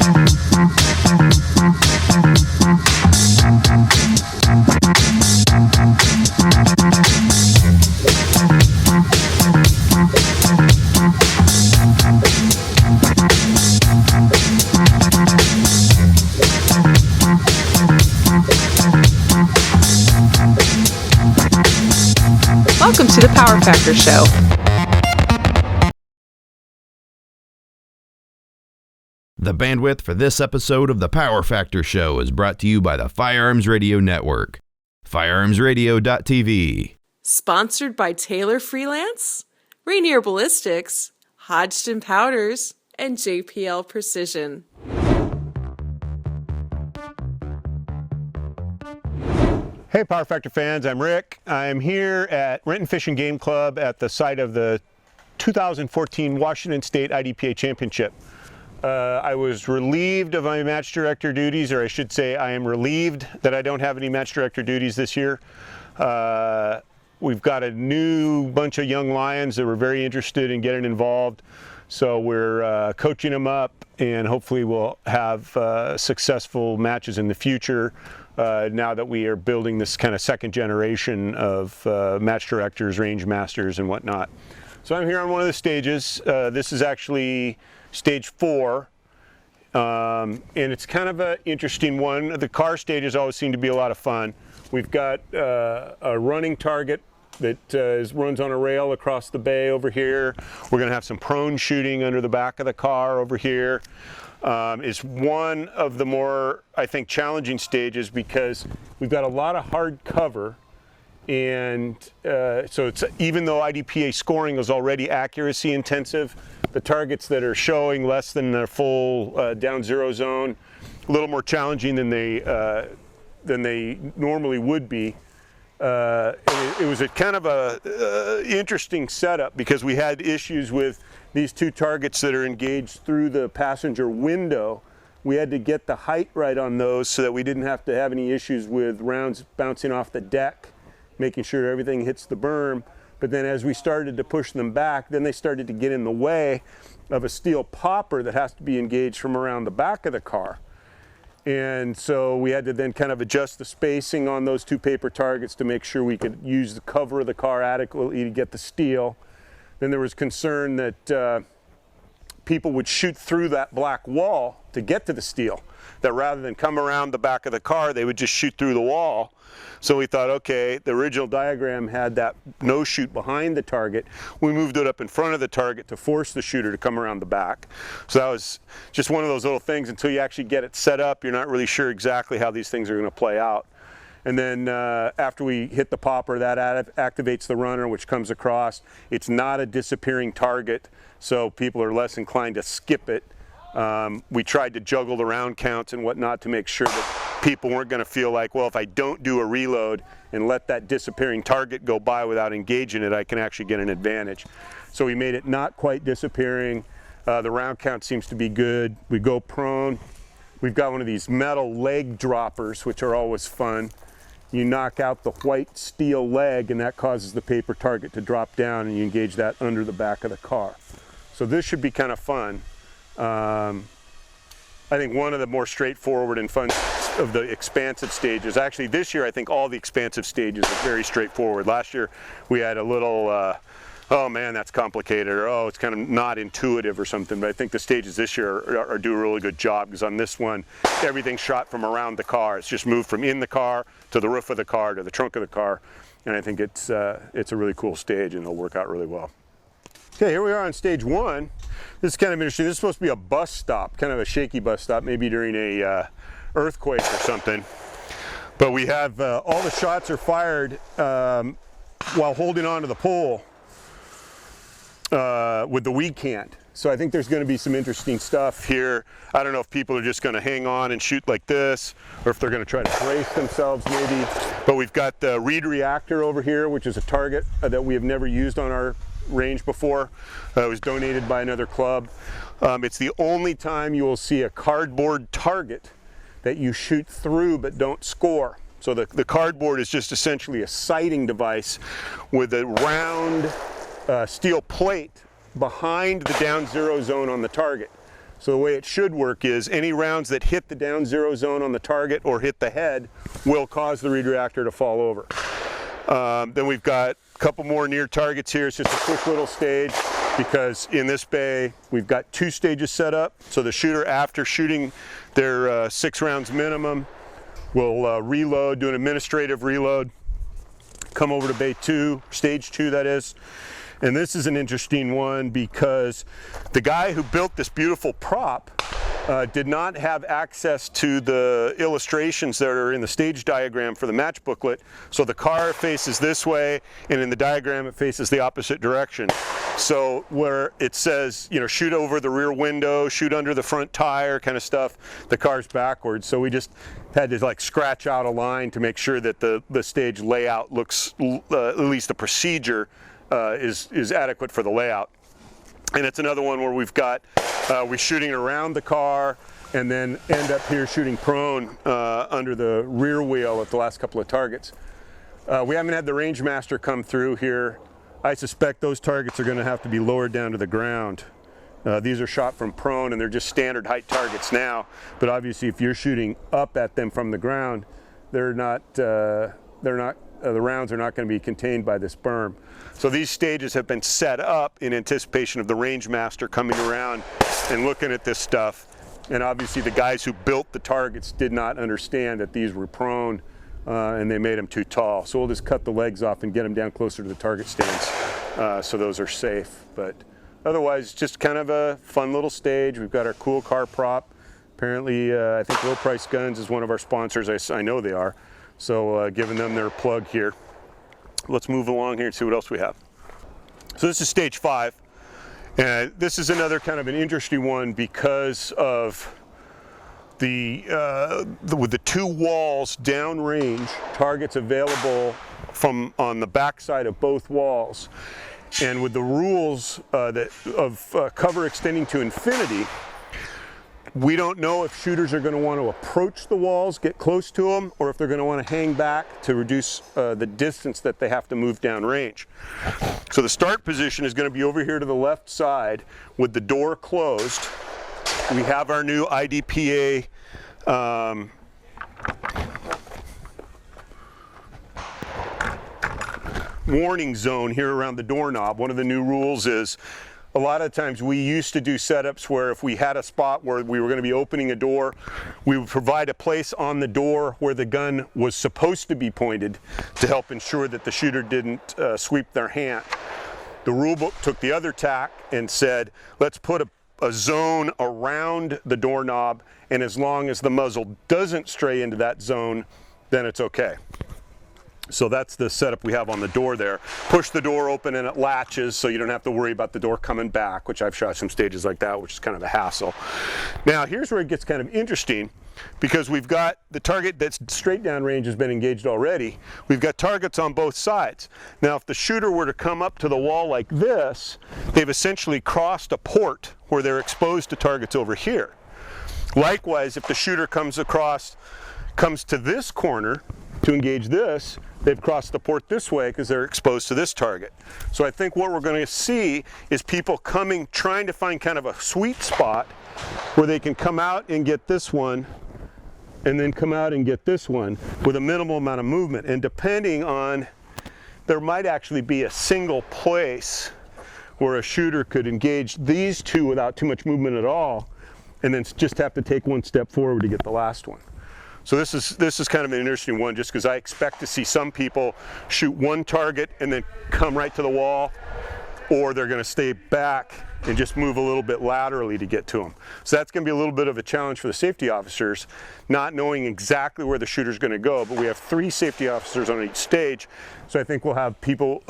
Welcome to the Power Factor Show. The bandwidth for this episode of the Power Factor Show is brought to you by the Firearms Radio Network, firearmsradio.tv. Sponsored by Taylor Freelance, Rainier Ballistics, Hodgson Powders, and JPL Precision. Hey Power Factor fans, I'm Rick. I'm here at Renton Fishing Game Club at the site of the 2014 Washington State IDPA Championship. I was relieved of my match director duties, or I should say I am relieved that I don't have any match director duties this year. We've got a new bunch of young Lions that were very interested in getting involved, so we're coaching them up, and hopefully we'll have successful matches in the future. Now that we are building this kind of second generation of match directors, range masters, and whatnot. So I'm here on one of the stages. This is actually stage 4, and it's kind of an interesting one. The car stages always seem to be a lot of fun. We've got a running target that runs on a rail across the bay over here. We're going to have some prone shooting under the back of the car over here. Is one of the more, I think, challenging stages because we've got a lot of hard cover, and so it's, even though IDPA scoring is already accuracy intensive, the targets that are showing less than their full down zero zone, a little more challenging than they normally would be. It was a kind of a interesting setup because we had issues with these two targets that are engaged through the passenger window. We had to get the height right on those so that we didn't have to have any issues with rounds bouncing off the deck, making sure everything hits the berm. But then as we started to push them back, then they started to get in the way of a steel popper that has to be engaged from around the back of the car. And so we had to then kind of adjust the spacing on those two paper targets to make sure we could use the cover of the car adequately to get the steel. Then there was concern that people would shoot through that black wall to get to the steel, that rather than come around the back of the car, they would just shoot through the wall. So we thought, okay, the original diagram had that no shoot behind the target. We moved it up in front of the target to force the shooter to come around the back. So that was just one of those little things. Until you actually get it set up, you're not really sure exactly how these things are going to play out. And then after we hit the popper, that activates the runner, which comes across. It's not a disappearing target, so people are less inclined to skip it. We tried to juggle the round counts and whatnot to make sure that people weren't going to feel like, well, if I don't do a reload and let that disappearing target go by without engaging it, I can actually get an advantage. So we made it not quite disappearing. The round count seems to be good. We go prone. We've got one of these metal leg droppers, which are always fun. You knock out the white steel leg, and that causes the paper target to drop down, and you engage that under the back of the car. So this should be kind of fun. I think one of the more straightforward and fun of the expansive stages. Actually, this year I think all the expansive stages are very straightforward. Last year we had a little, oh man, that's complicated, or oh, it's kind of not intuitive or something. But I think the stages this year are do a really good job, because on this one, everything's shot from around the car. It's just moved from in the car to the roof of the car to the trunk of the car, and I think it's a really cool stage, and it'll work out really well. Okay, here we are on stage 1. This is kind of interesting. This is supposed to be a bus stop, kind of a shaky bus stop, maybe during a earthquake or something. But we have all the shots are fired while holding on to the pole with the weed cant. So I think there's going to be some interesting stuff here. I don't know if people are just going to hang on and shoot like this, or if they're going to try to brace themselves maybe. But we've got the Reed reactor over here, which is a target that we have never used on our range before. It was donated by another club. It's the only time you will see a cardboard target that you shoot through but don't score. So the cardboard is just essentially a sighting device with a round steel plate behind the down zero zone on the target. So the way it should work is any rounds that hit the down zero zone on the target or hit the head will cause the reed reactor to fall over. Then we've got a couple more near targets here. It's just a quick little stage because in this bay we've got 2 stages set up. So the shooter, after shooting their 6 rounds minimum, will reload, do an administrative reload, come over to bay 2, stage 2 that is. And this is an interesting one because the guy who built this beautiful prop did not have access to the illustrations that are in the stage diagram for the match booklet. So the car faces this way, and in the diagram it faces the opposite direction. So where it says, you know, shoot over the rear window, shoot under the front tire kind of stuff, the car's backwards. So we just had to like scratch out a line to make sure that the stage layout looks, at least the procedure is adequate for the layout. And it's another one where we've got, we're shooting around the car and then end up here shooting prone under the rear wheel at the last couple of targets. We haven't had the range master come through here. I suspect those targets are going to have to be lowered down to the ground. These are shot from prone and they're just standard height targets now, but obviously if you're shooting up at them from the ground, the rounds are not going to be contained by this berm. So these stages have been set up in anticipation of the range master coming around and looking at this stuff. And obviously the guys who built the targets did not understand that these were prone and they made them too tall. So we'll just cut the legs off and get them down closer to the target stands so those are safe. But otherwise, just kind of a fun little stage. We've got our cool car prop. Apparently, I think Low Price Guns is one of our sponsors. I know they are. So giving them their plug here. Let's move along here and see what else we have. So this is stage 5. And this is another kind of an interesting one because of with the 2 walls downrange, targets available from on the backside of both walls. And with the rules of cover extending to infinity, we don't know if shooters are going to want to approach the walls, get close to them, or if they're going to want to hang back to reduce the distance that they have to move down range. So the start position is going to be over here to the left side with the door closed. We have our new IDPA warning zone here around the doorknob. One of the new rules is a lot of times we used to do setups where if we had a spot where we were going to be opening a door, we would provide a place on the door where the gun was supposed to be pointed to help ensure that the shooter didn't sweep their hand. The rulebook took the other tack and said, let's put a zone around the doorknob, and as long as the muzzle doesn't stray into that zone, then it's okay. So that's the setup we have on the door there. Push the door open and it latches so you don't have to worry about the door coming back, which I've shot some stages like that, which is kind of a hassle. Now here's where it gets kind of interesting because we've got the target that's straight down range has been engaged already. We've got targets on both sides. Now if the shooter were to come up to the wall like this, they've essentially crossed a port where they're exposed to targets over here. Likewise, if the shooter comes to this corner to engage this, they've crossed the port this way because they're exposed to this target. So I think what we're going to see is people trying to find kind of a sweet spot where they can come out and get this one and then come out and get this one with a minimal amount of movement. And depending on, there might actually be a single place where a shooter could engage these 2 without too much movement at all and then just have to take 1 step forward to get the last one. So this is kind of an interesting one just because I expect to see some people shoot 1 target and then come right to the wall, or they're going to stay back and just move a little bit laterally to get to them. So that's going to be a little bit of a challenge for the safety officers, not knowing exactly where the shooter's going to go, but we have 3 safety officers on each stage, so I think we'll have people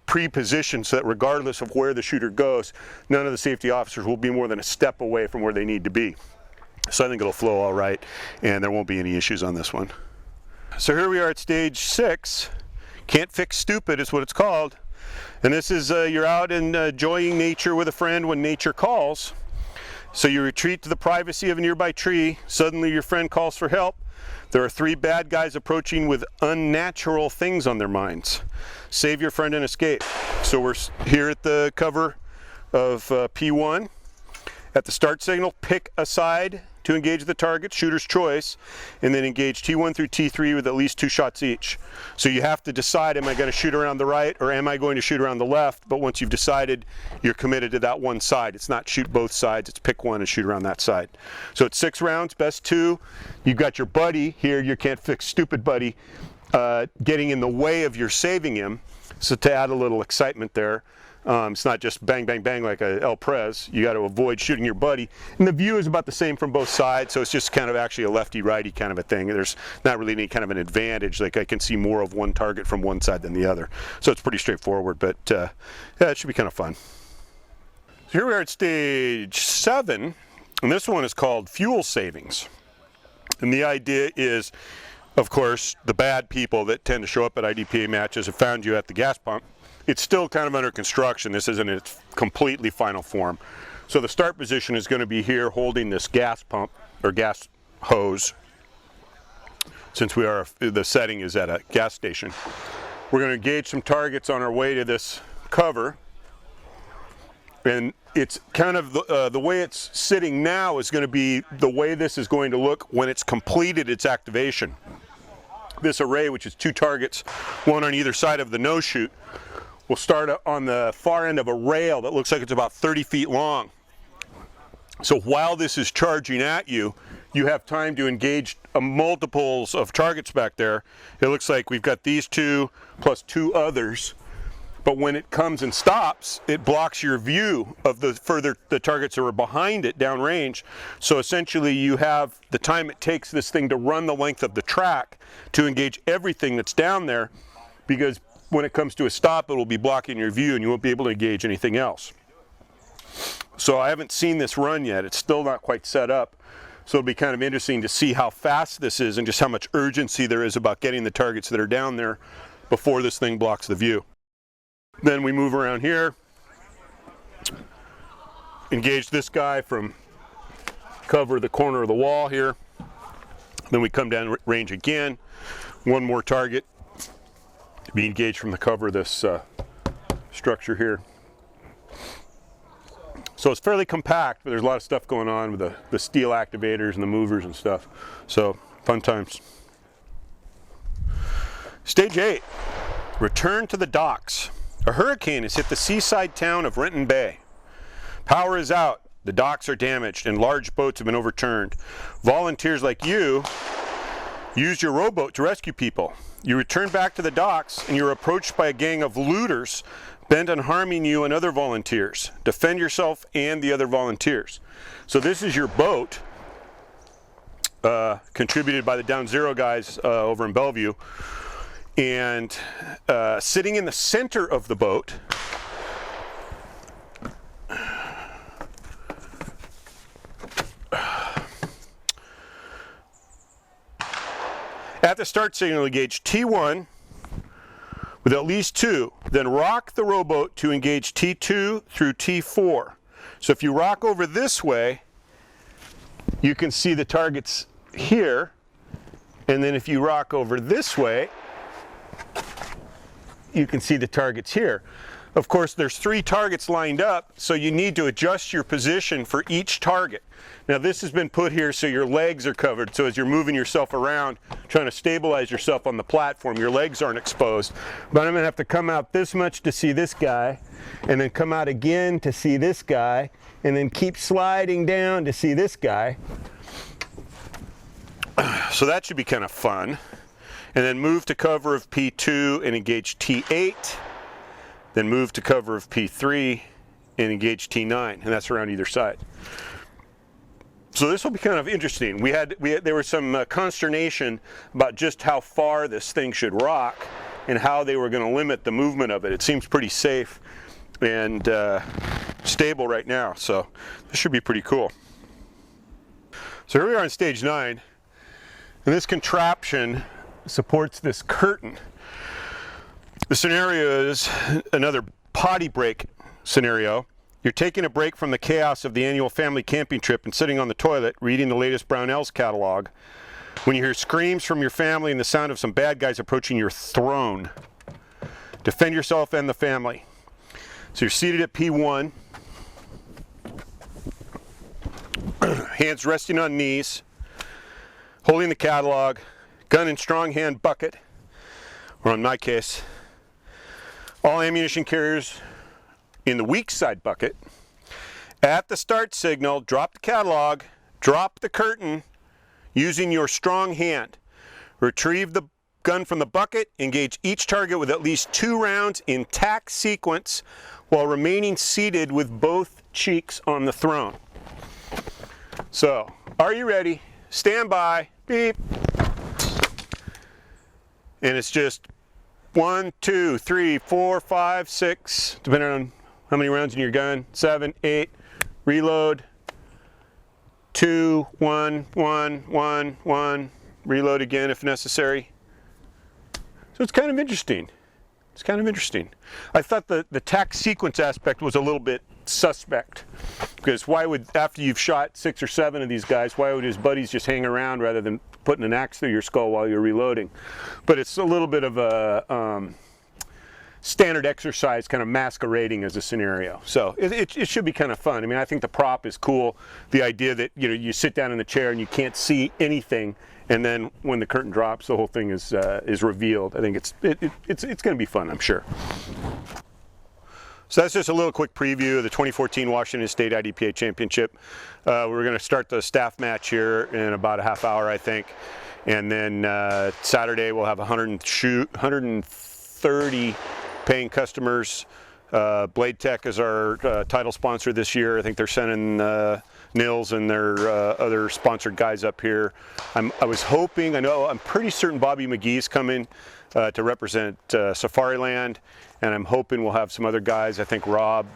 pre-positioned so that regardless of where the shooter goes, none of the safety officers will be more than a step away from where they need to be. So I think it'll flow all right, and there won't be any issues on this one. So here we are at stage 6. Can't fix stupid is what it's called. And this is you're out and enjoying nature with a friend when nature calls. So you retreat to the privacy of a nearby tree. Suddenly your friend calls for help. There are 3 bad guys approaching with unnatural things on their minds. Save your friend and escape. So we're here at the cover of P1. At the start signal, pick a side to engage the target, shooter's choice, and then engage T1 through T3 with at least 2 shots each. So you have to decide, am I going to shoot around the right or am I going to shoot around the left? But once you've decided, you're committed to that one side. It's not shoot both sides, it's pick one and shoot around that side. So it's 6 rounds, best 2. You've got your buddy here, you can't fix stupid buddy, getting in the way of your saving him. So to add a little excitement there. It's not just bang, bang, bang like a El Prez. You got to avoid shooting your buddy. And the view is about the same from both sides, so it's just kind of actually a lefty-righty kind of a thing. There's not really any kind of an advantage. Like I can see more of one target from one side than the other. So it's pretty straightforward, but yeah, it should be kind of fun. So here we are at stage 7, and this one is called fuel savings. And the idea is, of course, the bad people that tend to show up at IDPA matches have found you at the gas pump. It's still kind of under construction. This isn't its completely final form. So the start position is going to be here holding this gas pump or gas hose. Since the setting is at a gas station. We're going to engage some targets on our way to this cover. And it's kind of the way it's sitting now is going to be the way this is going to look when it's completed its activation. This array, which is 2 targets, one on either side of the no shoot, will start on the far end of a rail that looks like it's about 30 feet long. So while this is charging at you, you have time to engage multiples of targets back there. It looks like we've got these 2 plus 2 others, but when it comes and stops, it blocks your view of the targets that are behind it downrange. So essentially you have the time it takes this thing to run the length of the track to engage everything that's down there, because when it comes to a stop, it will be blocking your view and you won't be able to engage anything else. So I haven't seen this run yet. It's still not quite set up. So it'll be kind of interesting to see how fast this is and just how much urgency there is about getting the targets that are down there before this thing blocks the view. Then we move around here, engage this guy from cover the corner of the wall here. Then we come down range again, one more target. Be engaged from the cover of this structure here. So it's fairly compact, but there's a lot of stuff going on with the steel activators and the movers and stuff. So fun times. Stage 8, return to the docks. A hurricane has hit the seaside town of Renton Bay. Power is out, the docks are damaged, and large boats have been overturned. Volunteers like you use your rowboat to rescue people. You return back to the docks and you're approached by a gang of looters bent on harming you and other volunteers. Defend yourself and the other volunteers. So this is your boat, contributed by the Down Zero guys over in Bellevue. And sitting in the center of the boat at the start signal, engage T1 with at least 2, then rock the rowboat to engage T2 through T4. So if you rock over this way, you can see the targets here, and then if you rock over this way, you can see the targets here. Of course, there's 3 targets lined up, so you need to adjust your position for each target. Now this has been put here so your legs are covered, so as you're moving yourself around, trying to stabilize yourself on the platform, your legs aren't exposed. But I'm gonna have to come out this much to see this guy, and then come out again to see this guy, and then keep sliding down to see this guy. So that should be kind of fun. And then move to cover of P2 and engage T8. Then move to cover of P3 and engage T9, and that's around either side. So this will be kind of interesting. There was some consternation about just how far this thing should rock and how they were going to limit the movement of it. It seems pretty safe and stable right now, so this should be pretty cool. So here we are on stage 9, and this contraption supports this curtain. The scenario is another potty break scenario. You're taking a break from the chaos of the annual family camping trip and sitting on the toilet reading the latest Brownells catalog when you hear screams from your family and the sound of some bad guys approaching your throne. Defend yourself and the family. So you're seated at P1. hands resting on knees, holding the catalog, gun in strong hand bucket, or in my case, all ammunition carriers in the weak side bucket. At the start signal, drop the catalog, drop the curtain using your strong hand. Retrieve the gun from the bucket, engage each target with at least 2 rounds in tack sequence while remaining seated with both cheeks on the throne. So, are you ready? Stand by, beep. And it's just 1, 2, 3, 4, 5, 6, depending on how many rounds in your gun, 7, 8, reload, 2, 1, 1, 1, 1, reload again if necessary. So it's kind of interesting. It's kind of interesting. I thought the tack sequence aspect was a little bit suspect, because why would, after you've shot 6 or 7 of these guys, why would his buddies just hang around rather than putting an axe through your skull while you're reloading? But it's a little bit of a standard exercise kind of masquerading as a scenario. So it should be kind of fun. I mean, I think the prop is cool. The idea that, you know, you sit down in the chair and you can't see anything, and then when the curtain drops, the whole thing is revealed. I think it's going to be fun, I'm sure. So that's just a little quick preview of the 2014 Washington State IDPA Championship. We're going to start the staff match here in about a half hour, I think. And then Saturday we'll have 130 paying customers. Blade Tech is our title sponsor this year. I think they're sending Nils and their other sponsored guys up here. I'm pretty certain Bobby McGee's coming to represent Safariland, and I'm hoping we'll have some other guys. I think Rob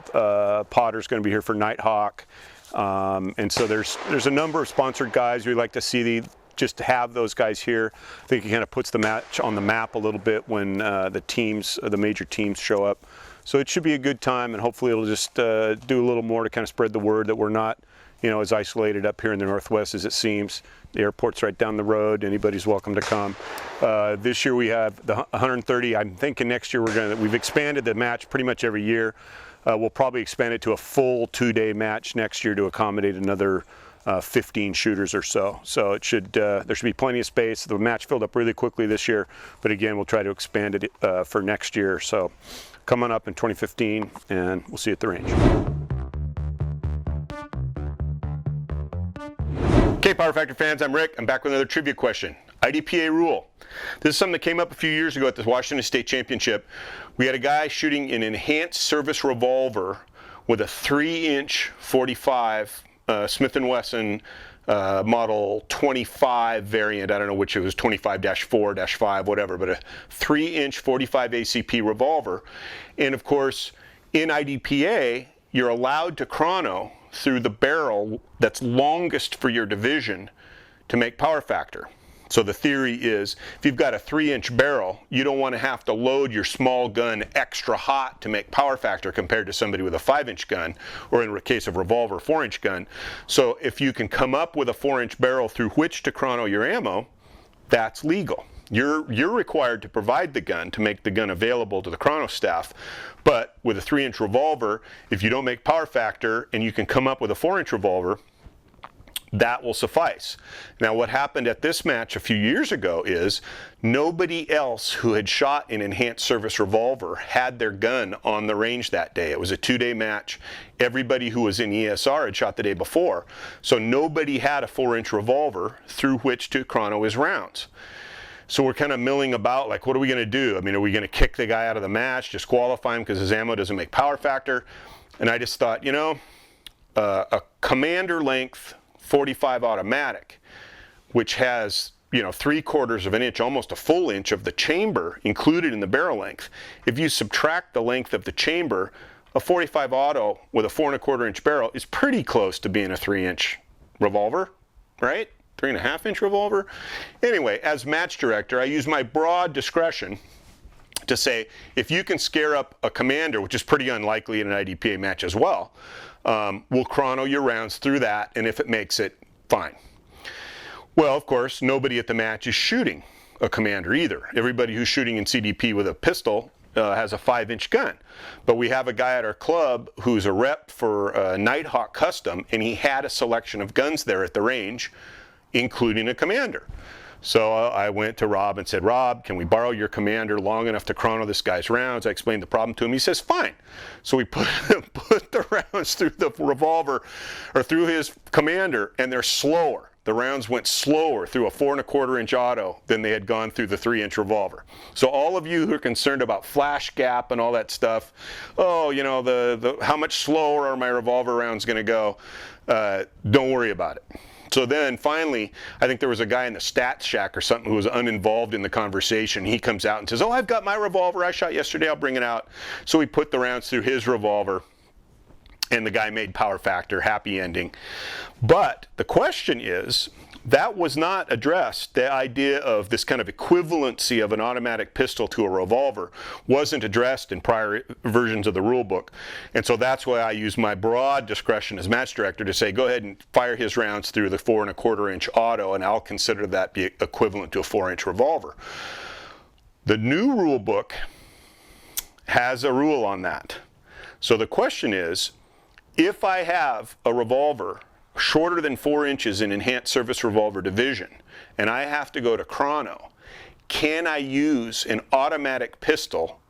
Potter's going to be here for Nighthawk, and so there's a number of sponsored guys. We like to see just to have those guys here. I think it kind of puts the match on the map a little bit when the major teams show up. So it should be a good time, and hopefully it'll just do a little more to kind of spread the word that we're not, you know, as isolated up here in the Northwest as it seems. The airport's right down the road. Anybody's welcome to come. This year we have the 130. I'm thinking next year we've expanded the match pretty much every year. We'll probably expand it to a full 2-day match next year to accommodate another 15 shooters or so. So there should be plenty of space. The match filled up really quickly this year, but again, we'll try to expand it for next year. So come on up in 2015, and we'll see you at the range. Okay, Power Factor fans, I'm Rick. I'm back with another trivia question. IDPA rule. This is something that came up a few years ago at the Washington State Championship. We had a guy shooting an enhanced service revolver with a 3-inch 45 Smith & Wesson model 25 variant. I don't know which it was, 25-4-5, whatever, but a 3-inch 45 ACP revolver. And of course, in IDPA, you're allowed to chrono through the barrel that's longest for your division to make power factor. So the theory is, if you've got a 3-inch barrel, you don't want to have to load your small gun extra hot to make power factor compared to somebody with a 5-inch gun, or in the case of revolver, 4-inch gun. So if you can come up with a 4-inch barrel through which to chrono your ammo, that's legal. You're required to provide the gun to make the gun available to the chrono staff. But with a 3-inch revolver, if you don't make power factor and you can come up with a 4-inch revolver, that will suffice. Now, what happened at this match a few years ago is nobody else who had shot an enhanced service revolver had their gun on the range that day. It was a 2-day match. Everybody who was in ESR had shot the day before. So nobody had a 4-inch revolver through which to chrono his rounds. So we're kind of milling about, like, what are we going to do? I mean, are we going to kick the guy out of the match, disqualify him because his ammo doesn't make power factor? And I just thought, you know, a commander length 45 automatic, which has, you know, 3/4 of an inch, almost a full inch of the chamber included in the barrel length. If you subtract the length of the chamber, a 45 auto with a 4 1/4 inch barrel is pretty close to being a 3-inch revolver, right? 3.5-inch revolver. Anyway, as match director, I use my broad discretion to say, if you can scare up a commander, which is pretty unlikely in an IDPA match as well, we'll chrono your rounds through that, and if it makes it, fine. Well, of course, nobody at the match is shooting a commander either. Everybody who's shooting in CDP with a pistol has a 5-inch gun. But we have a guy at our club who's a rep for Nighthawk Custom, and he had a selection of guns there at the range, including a Commander. So I went to Rob and said, Rob, can we borrow your Commander long enough to chrono this guy's rounds? I explained the problem to him. He says, fine. So we put the rounds through the revolver, or through his Commander, and they're slower. The rounds went slower through a 4 1/4 inch auto than they had gone through the 3-inch revolver. So all of you who are concerned about flash gap and all that stuff, oh, you know, how much slower are my revolver rounds going to go? Don't worry about it. So then finally, I think there was a guy in the Stats Shack or something who was uninvolved in the conversation. He comes out and says, oh, I've got my revolver I shot yesterday, I'll bring it out. So we put the rounds through his revolver, and the guy made power factor, happy ending. But the question is, that was not addressed. The idea of this kind of equivalency of an automatic pistol to a revolver wasn't addressed in prior versions of the rule book. And so that's why I use my broad discretion as match director to say, go ahead and fire his rounds through the 4 1/4 inch auto, and I'll consider that be equivalent to a 4-inch revolver. The new rule book has a rule on that. So the question is, if I have a revolver shorter than 4 inches in enhanced service revolver division, and I have to go to chrono, can I use an automatic pistol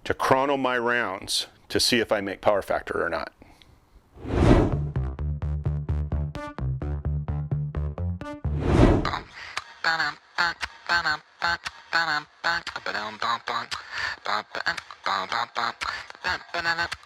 to chrono my rounds to see if I make power factor or not?